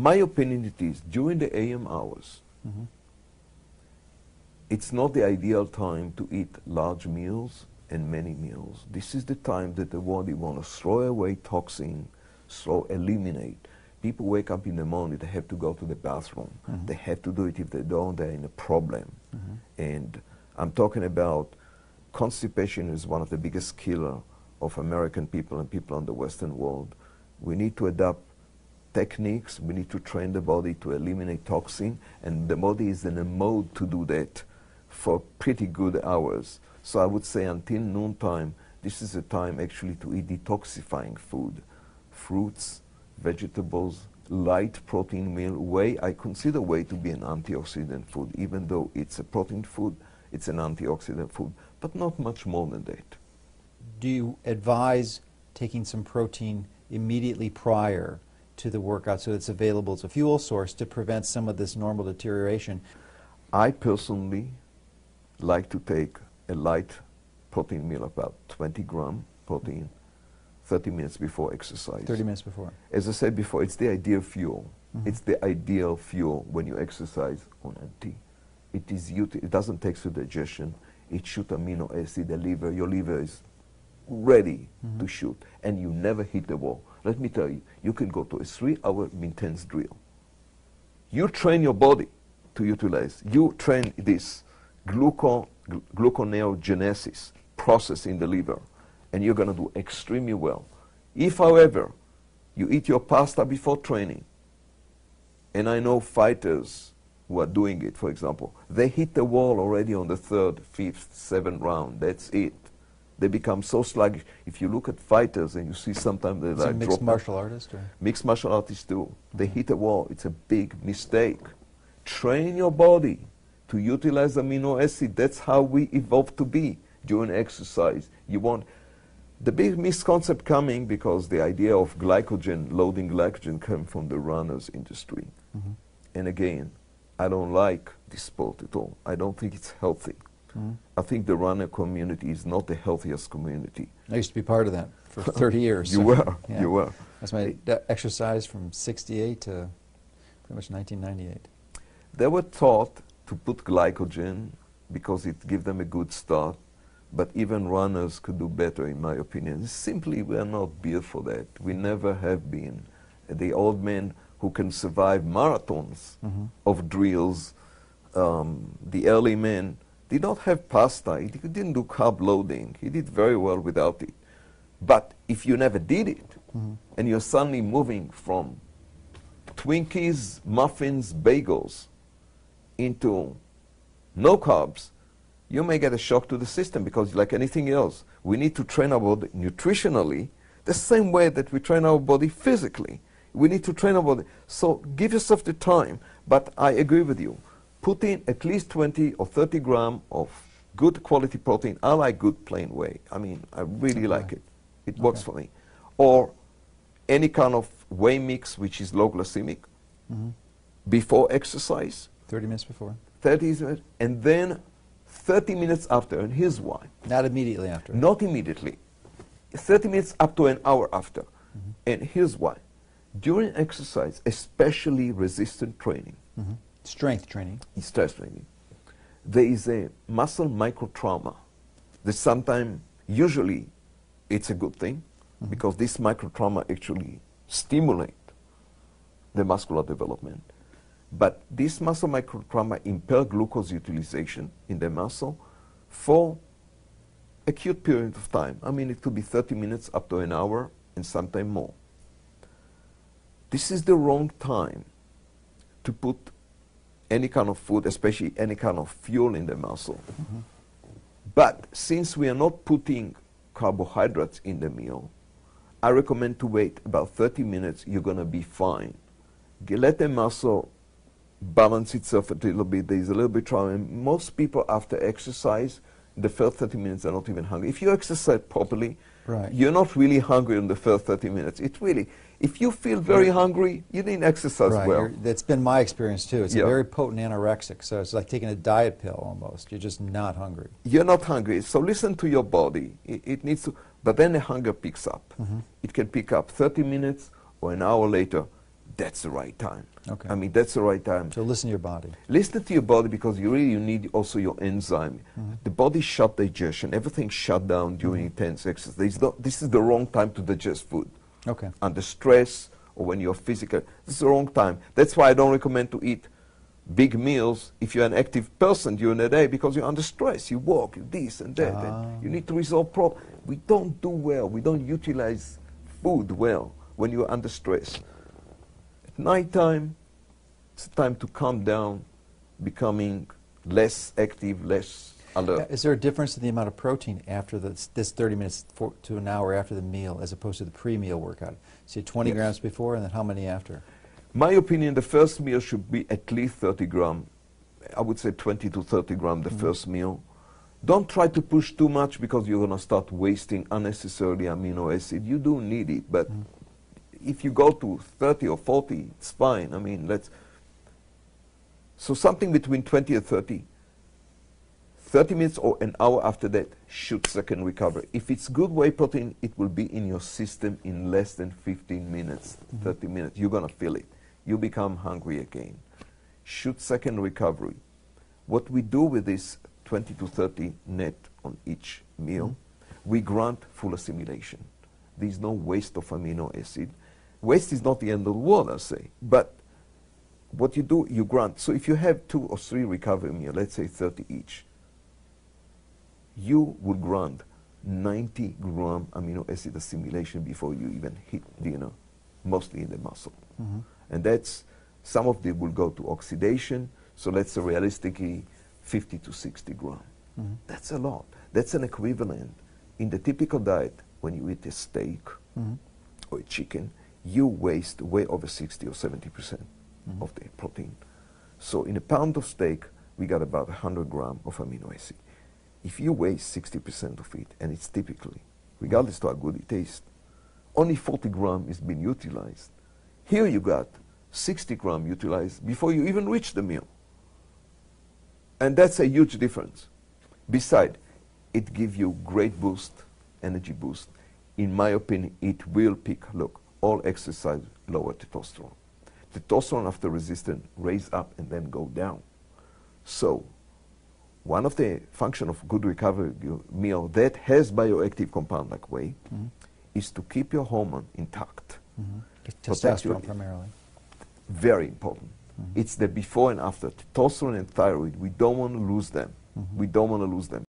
My opinion it is, during the AM hours, it's not the ideal time to eat large meals and many meals. This is the time that the body wants to throw away toxin, eliminate. People wake up in the morning, they have to go to the bathroom. They have to do it. If they don't, they're in a problem. And I'm talking about constipation is one of the biggest killers of American people and people in the Western world. We need to adopt techniques. We need to train the body to eliminate toxin, and the body is in a mode to do that for pretty good hours. So I would say until noontime, this is a time actually to eat detoxifying food. Fruits, vegetables, light protein meal. Whey, I consider whey to be an antioxidant food. Even though it's a protein food, it's an antioxidant food, but not much more than that. Do you advise taking some protein immediately prior to the workout so it's available as a fuel source to prevent some of this normal deterioration? I personally like to take a light protein meal, about 20 gram protein, 30 minutes before exercise. 30 minutes before. As I said before, it's the ideal fuel. It's the ideal fuel when you exercise on empty. It doesn't take to digestion. It shoots amino acid, the liver. Your liver is ready to shoot, and you never hit the wall. Let me tell you, you can go to a 3-hour intense drill. You train your body to utilize. You train this gluconeogenesis process in the liver, and you're going to do extremely well. If, however, you eat your pasta before training, and I know fighters who are doing it, for example, they hit the wall already on the 3rd, 5th, 7th round. That's it. They become so sluggish. If you look at fighters and you see sometimes they like mixed martial artist? Or? Mixed martial artists too. They hit a wall. It's a big mistake. Train your body to utilize amino acid. That's how we evolved to be during exercise. You want the big misconcept coming because the idea of glycogen, loading glycogen, came from the runners industry. And again, I don't like this sport at all. I don't think it's healthy. I think the runner community is not the healthiest community. I used to be part of that for 30 years. You were, you were. That's my exercise from 68 to pretty much 1998. They were taught to put glycogen because it gives them a good start, but even runners could do better, in my opinion. Simply, we are not built for that. We never have been. The old men who can survive marathons of drills, the early men, did not have pasta. He didn't do carb loading. He did very well without it. But if you never did it, and you're suddenly moving from Twinkies, muffins, bagels into no carbs, you may get a shock to the system because like anything else, we need to train our body nutritionally the same way that we train our body physically. We need to train our body. So give yourself the time. But I agree with you. Put in at least 20 or 30 grams of good quality protein. I like good plain whey. I mean, I really like it. It works for me. Or any kind of whey mix which is low glycemic before exercise. 30 minutes before. 30 minutes, and then 30 minutes after. And here's why. Not immediately after. Not immediately. 30 minutes up to an hour after. And here's why. During exercise, especially resistant training, strength training, there is a muscle microtrauma that sometimes, usually, it's a good thing because this microtrauma actually stimulates the muscular development. But this muscle microtrauma impair glucose utilization in the muscle for acute period of time. I mean, it could be 30 minutes up to an hour and sometimes more. This is the wrong time to put any kind of food, especially any kind of fuel in the muscle. But since we are not putting carbohydrates in the meal, I recommend to wait about 30 minutes. You're going to be fine. Let the muscle balance itself a little bit. There's a little bit trauma. Most people after exercise, the first 30 minutes are not even hungry. If you exercise properly, you're not really hungry in the first 30 minutes. It's really, if you feel very hungry, you didn't exercise well. That's been my experience too. It's a very potent anorexic, so it's like taking a diet pill almost. You're just not hungry. You're not hungry. So listen to your body. It needs to, but then the hunger picks up. It can pick up 30 minutes or an hour later. that's the right time. Okay. I mean, that's the right time. So listen to your body. Listen to your body, because you need also your enzyme. The body shut digestion. Everything shut down during intense exercise. This is the wrong time to digest food. Okay. Under stress or when you're physical. This is the wrong time. That's why I don't recommend to eat big meals if you're an active person during the day, because you're under stress. You walk, you this and that. And you need to resolve problems. We don't do well. We don't utilize food well when you're under stress. At nighttime, it's time to calm down, becoming less active, less alert. Is there a difference in the amount of protein after this 30 minutes to an hour after the meal as opposed to the pre-meal workout? So 20 grams before, and then how many after? My opinion, the first meal should be at least 30 grams. I would say 20 to 30 grams the first meal. Don't try to push too much, because you're going to start wasting unnecessarily amino acid. You do need it, but if you go to 30 or 40, it's fine. I mean, so something between 20 and 30. 30 minutes or an hour after that, should second recovery. If it's good whey protein, it will be in your system in less than 15 minutes, 30 minutes. You're going to feel it. You become hungry again. Should second recovery. What we do with this 20 to 30 net on each meal, we grant full assimilation. There's no waste of amino acid. Waste is not the end of the world, I say, but what you do, you grant. So if you have 2 or 3 recovery meals, let's say 30 each, you will grant 90 gram amino acid assimilation before you even hit dinner, mostly in the muscle. And that's, some of them will go to oxidation, so let's say realistically 50 to 60 gram. That's a lot. That's an equivalent. In the typical diet, when you eat a steak or a chicken, you waste way over 60 or 70% of the protein. So in a pound of steak, we got about 100 grams of amino acid. If you waste 60% of it, and it's typically, regardless to how good it tastes, only 40 grams is being utilized. Here you got 60 grams utilized before you even reach the meal. And that's a huge difference. Besides, it gives you great boost, energy boost. In my opinion, it will peak. Look, all exercise lower testosterone. Testosterone after resistance raise up and then go down. So one of the function of good recovery meal that has bioactive compound like whey is to keep your hormone intact. Testosterone primarily. Very important. It's the before and after. Testosterone and thyroid, we don't want to lose them. We don't want to lose them.